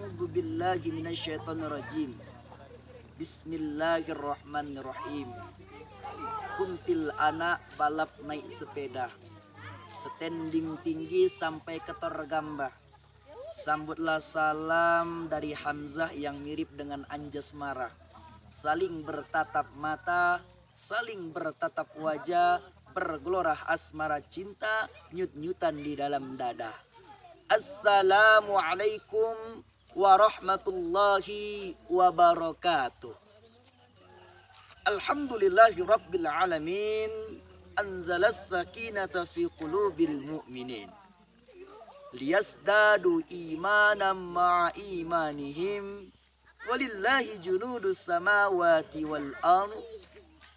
A'udzu billahi minasyaitonir rajim. Bismillahirrahmanirrahim. Kuntil anak balap naik sepeda, standing tinggi sampai ke Torgamba. Sambutlah salam dari Hamzah yang mirip dengan Anjas marah. Saling bertatap mata, saling bertatap wajah, bergelora asmara cinta, nyut-nyutan di dalam dada. Assalamualaikum warahmatullahi wabarakatuh. Alhamdulillahi rabbil alamin. Anzalas sakinata fi qulubil mu'minin liyasdadu imanan ma'a imanihim walillahi junudus samawati wal ard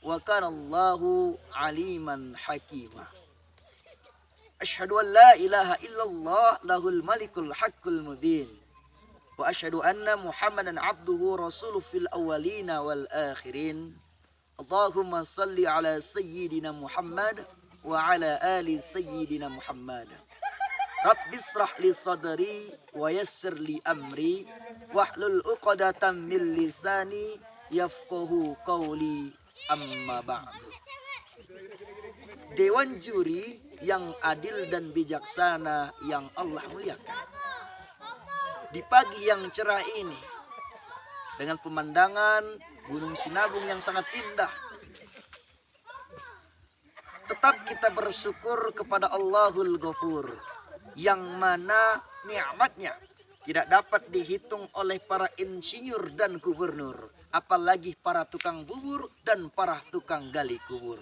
wa kana Allahu aliman hakima. Asyhadu an la ilaha illallah lahul malikul haqqul mubin wa asyhadu anna Muhammadan abduhu rasuluhu fil awwalina wal akhirin. Allahumma salli ala sayyidina Muhammad wa ala ali sayyidina Muhammad. Rabbi israh li sadri wa yassir li amri wahlul 'uqdatam min lisani yafqahu qawli, amma ba'du. Dewan juri yang adil dan bijaksana yang Allah muliakan, di pagi yang cerah ini dengan pemandangan Gunung Sinabung yang sangat indah, tetap kita bersyukur kepada Allahul Ghafur, yang mana nikmatnya tidak dapat dihitung oleh para insinyur dan gubernur, apalagi para tukang bubur dan para tukang gali kubur.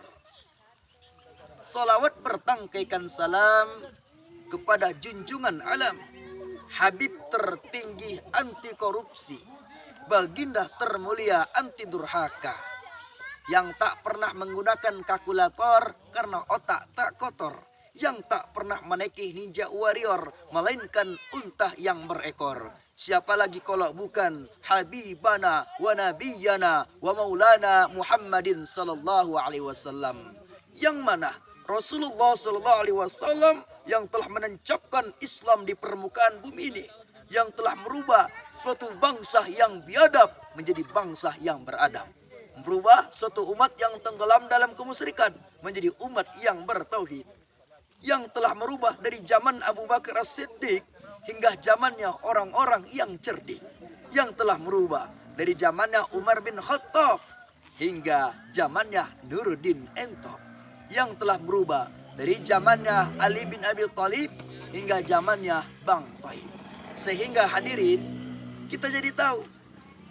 Salawat bertangkaikan salam kepada junjungan alam, Habib tertinggi anti korupsi, baginda termulia anti durhaka, yang tak pernah menggunakan kalkulator karena otak tak kotor, yang tak pernah menaiki ninja warrior melainkan unta yang berekor. Siapa lagi kalau bukan Habibana wa Nabiyana wa Maulana Muhammadin sallallahu alaihi wasallam, yang mana Rasulullah sallallahu alaihi wasallam yang telah menancapkan Islam di permukaan bumi ini, yang telah merubah suatu bangsa yang biadab menjadi bangsa yang beradab, merubah suatu umat yang tenggelam dalam kemusyrikan menjadi umat yang bertauhid, yang telah merubah dari zaman Abu Bakar As-Siddiq hingga zamannya orang-orang yang cerdik, yang telah merubah dari zamannya Umar bin Khattab hingga zamannya Nuruddin Entok, yang telah merubah dari zamannya Ali bin Abi Thalib hingga zamannya Bang Thaib. Sehingga hadirin, kita jadi tahu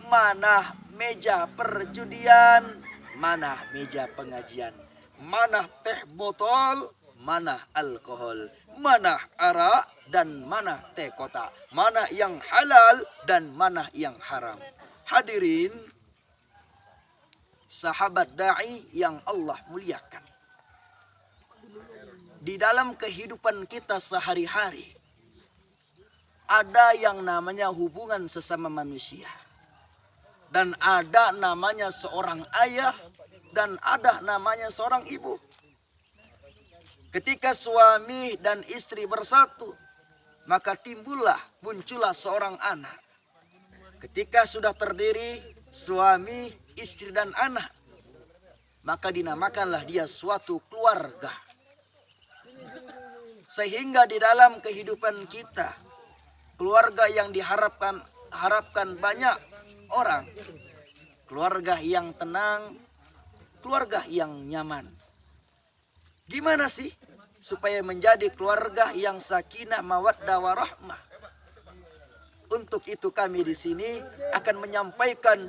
mana meja perjudian, mana meja pengajian, mana teh botol, mana alkohol, mana arak dan mana teh kotak, mana yang halal dan mana yang haram. Hadirin, sahabat da'i yang Allah muliakan, di dalam kehidupan kita sehari-hari ada yang namanya hubungan sesama manusia, dan ada namanya seorang ayah, dan ada namanya seorang ibu. Ketika suami dan istri bersatu, maka muncullah seorang anak. Ketika sudah terdiri suami, istri dan anak, maka dinamakanlah dia suatu keluarga. Sehingga di dalam kehidupan kita, keluarga yang harapkan banyak orang, keluarga yang tenang, keluarga yang nyaman. Gimana sih supaya menjadi keluarga yang sakinah mawaddah warahmah? Untuk itu kami di sini akan menyampaikan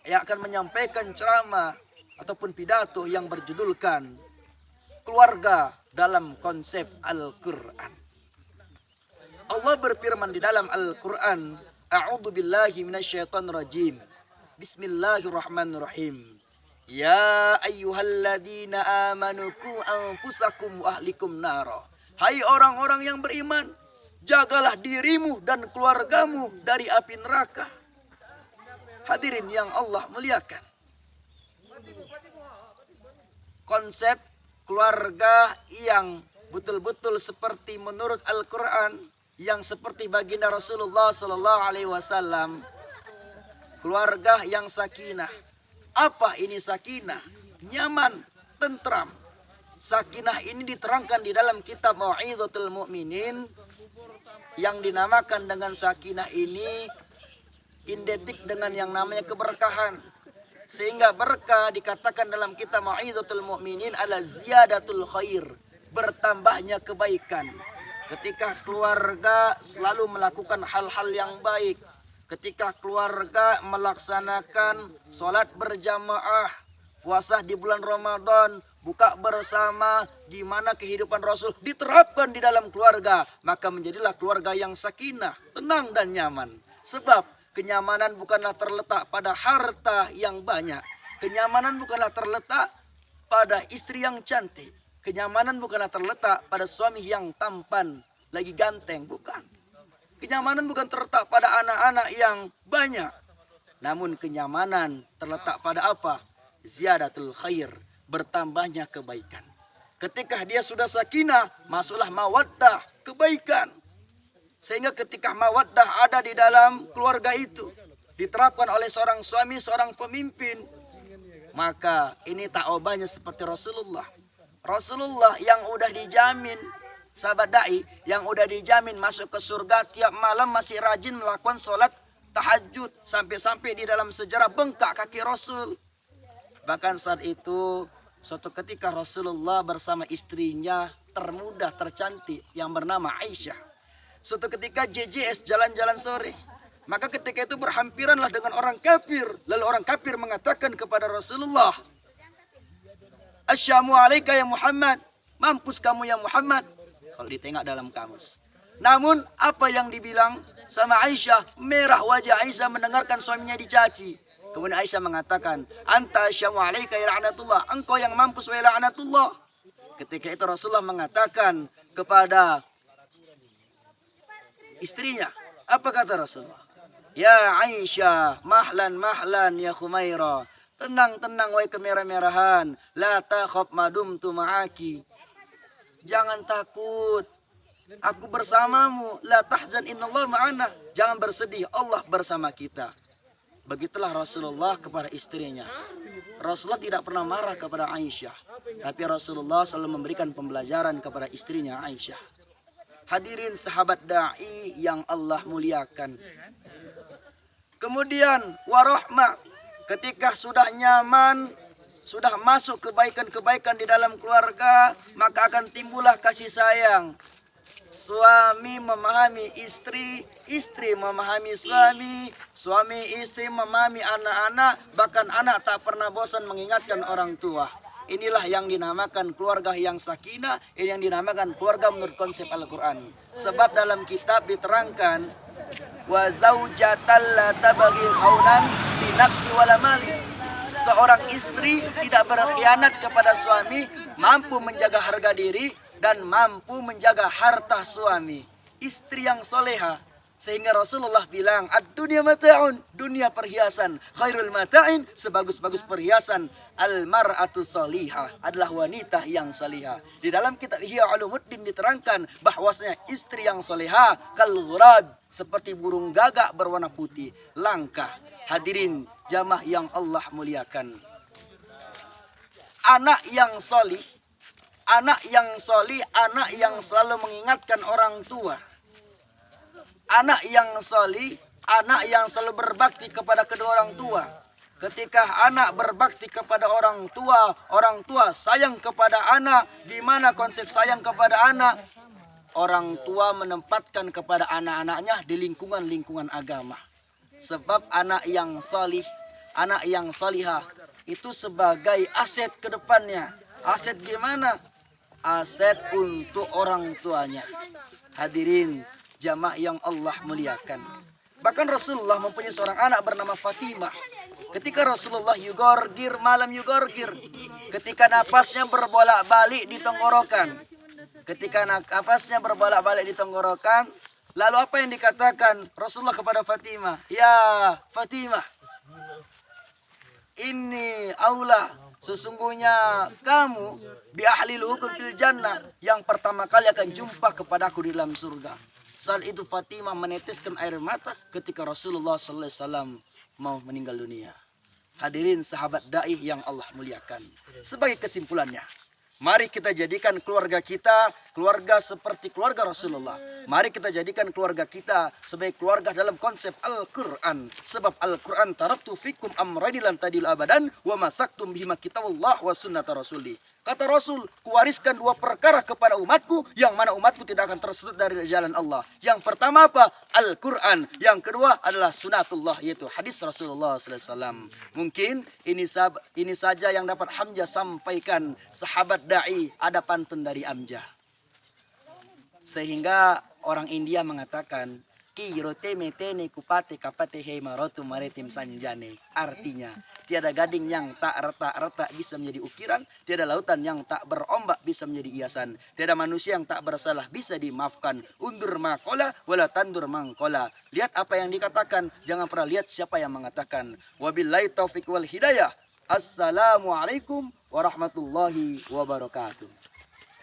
akan menyampaikan ceramah ataupun pidato yang berjudulkan keluarga dalam konsep Al-Quran. Allah berfirman di dalam Al-Quran, A'udzu billahi minasyaitonir rajim. Bismillahirrahmanirrahim. Ya ayyuhalladzina amanu qu anfusakum wa ahlikum nara. Hai orang-orang yang beriman, jagalah dirimu dan keluargamu dari api neraka. Hadirin yang Allah muliakan, konsep keluarga yang betul-betul seperti menurut Al-Quran, yang seperti baginda Rasulullah Sallallahu Alaihi Wasallam, keluarga yang sakinah. Apa ini sakinah? Nyaman, tentram. Sakinah ini diterangkan di dalam kitab Mau'izatul Mu'minin yang dinamakan dengan sakinah ini identik dengan yang namanya keberkahan. Sehingga berkah dikatakan dalam kitab Mau'izatul Mu'minin adalah ziyadatul khair, bertambahnya kebaikan. Ketika keluarga selalu melakukan hal-hal yang baik, ketika keluarga melaksanakan sholat berjamaah, puasa di bulan Ramadan, buka bersama, di mana kehidupan Rasul diterapkan di dalam keluarga, maka menjadilah keluarga yang sakinah, tenang dan nyaman. Sebab kenyamanan bukanlah terletak pada harta yang banyak. Kenyamanan bukanlah terletak pada istri yang cantik. Kenyamanan bukanlah terletak pada suami yang tampan, lagi ganteng, bukan. Kenyamanan bukan terletak pada anak-anak yang banyak. Namun kenyamanan terletak pada apa? Ziyadatul khair, bertambahnya kebaikan. Ketika dia sudah sakinah, masuklah mawaddah, kebaikan. Sehingga ketika mawaddah ada di dalam keluarga itu, diterapkan oleh seorang suami, seorang pemimpin, maka ini tak obahnya seperti Rasulullah. Rasulullah yang udah dijamin, sahabat da'i, yang udah dijamin masuk ke surga, tiap malam masih rajin melakukan sholat tahajud. Sampai-sampai di dalam sejarah bengkak kaki Rasul. Bahkan saat itu, suatu ketika Rasulullah bersama istrinya termuda, tercantik, yang bernama Aisyah. Suatu ketika JJS jalan-jalan sore. Maka ketika itu berhampiranlah dengan orang kafir. Lalu orang kafir mengatakan kepada Rasulullah, Asyamu alaika ya Muhammad. Mampus kamu ya Muhammad. Kalau ditengok dalam kamus. Namun apa yang dibilang sama Aisyah, merah wajah Aisyah mendengarkan suaminya dicaci. Kemudian Aisyah mengatakan, Anta asyamu alaika ya la'natullah. Engkau yang mampus wa la'natullah. Ketika itu Rasulullah mengatakan kepada istrinya, apa kata Rasulullah? Ya Aisyah, mahlan mahlan ya Khumairah. Tenang tenang wahai kemerah-merahan. La takhaf madumtu ma'aki. Jangan takut, aku bersamamu. La tahzan innallah ma'ana. Jangan bersedih, Allah bersama kita. Begitulah Rasulullah kepada istrinya. Rasulullah tidak pernah marah kepada Aisyah, tapi Rasulullah selalu memberikan pembelajaran kepada istrinya Aisyah. Hadirin sahabat da'i yang Allah muliakan. Kemudian warahmah, ketika sudah nyaman, sudah masuk kebaikan-kebaikan di dalam keluarga, maka akan timbullah kasih sayang. Suami memahami istri, istri memahami suami, suami istri memahami anak-anak, bahkan anak tak pernah bosan mengingatkan orang tua. Inilah yang dinamakan keluarga yang sakinah, ini yang dinamakan keluarga menurut konsep Al-Quran. Sebab dalam kitab diterangkan, wa zaujatan la tabaghi khaunan bi nafsi wala mali. Seorang istri tidak berkhianat kepada suami, mampu menjaga harga diri dan mampu menjaga harta suami. Istri yang soleha. Sehingga Rasulullah bilang, ad-dunya mata'un, dunia perhiasan, khairul mata'in, sebagus-bagus perhiasan, al-mar'atu salihah, adalah wanita yang salihah. Di dalam kitab Ihya Ulumuddin diterangkan bahwasanya istri yang salihah kal ghurab, seperti burung gagak berwarna putih, langka. Hadirin jamaah yang Allah muliakan. Anak yang salih, anak yang salih, anak yang selalu mengingatkan orang tua. Anak yang salih, anak yang selalu berbakti kepada kedua orang tua. Ketika anak berbakti kepada orang tua sayang kepada anak. Di mana konsep sayang kepada anak? Orang tua menempatkan kepada anak-anaknya di lingkungan-lingkungan agama. Sebab anak yang salih, anak yang salihah itu sebagai aset ke depannya. Aset gimana? Aset untuk orang tuanya. Hadirin jamaah yang Allah muliakan. Bahkan Rasulullah mempunyai seorang anak bernama Fatimah. Ketika Rasulullah yugorgir, malam yugorgir. Ketika napasnya berbolak-balik di tenggorokan. Ketika napasnya berbolak-balik di tenggorokan. Lalu apa yang dikatakan Rasulullah kepada Fatimah? Ya Fatimah, ini aula, sesungguhnya kamu bi ahlil hukum fil jannah, yang pertama kali akan jumpa kepadaku di dalam surga. Saat itu Fatimah meneteskan air mata ketika Rasulullah SAW mau meninggal dunia. Hadirin sahabat dai yang Allah muliakan. Sebagai kesimpulannya, mari kita jadikan keluarga kita keluarga seperti keluarga Rasulullah. Mari kita jadikan keluarga kita sebagai keluarga dalam konsep Al-Quran. Sebab Al-Quran taraktu fikum amrani lan tadil abadan wa masaktum bihima kitabullah wa sunnata rasuli. Kata Rasul, kuwariskan dua perkara kepada umatku yang mana umatku tidak akan tersesat dari jalan Allah. Yang pertama apa? Al-Quran. Yang kedua adalah sunatullah, yaitu hadis Rasulullah SAW. Mungkin ini saja yang dapat Hamzah sampaikan. Sahabat da'i ada pantun dari Hamzah. Sehingga orang India mengatakan, Kirote metene kupate kapate hei marotu maritim sanjane. Artinya, tiada gading yang tak retak-retak bisa menjadi ukiran, tiada lautan yang tak berombak bisa menjadi hiasan, tiada manusia yang tak bersalah bisa dimaafkan. Undur makola wala tandur mangkola. Lihat apa yang dikatakan, jangan pernah lihat siapa yang mengatakan. Wabillahi taufiq wal hidayah. Assalamualaikum warahmatullahi wabarakatuh.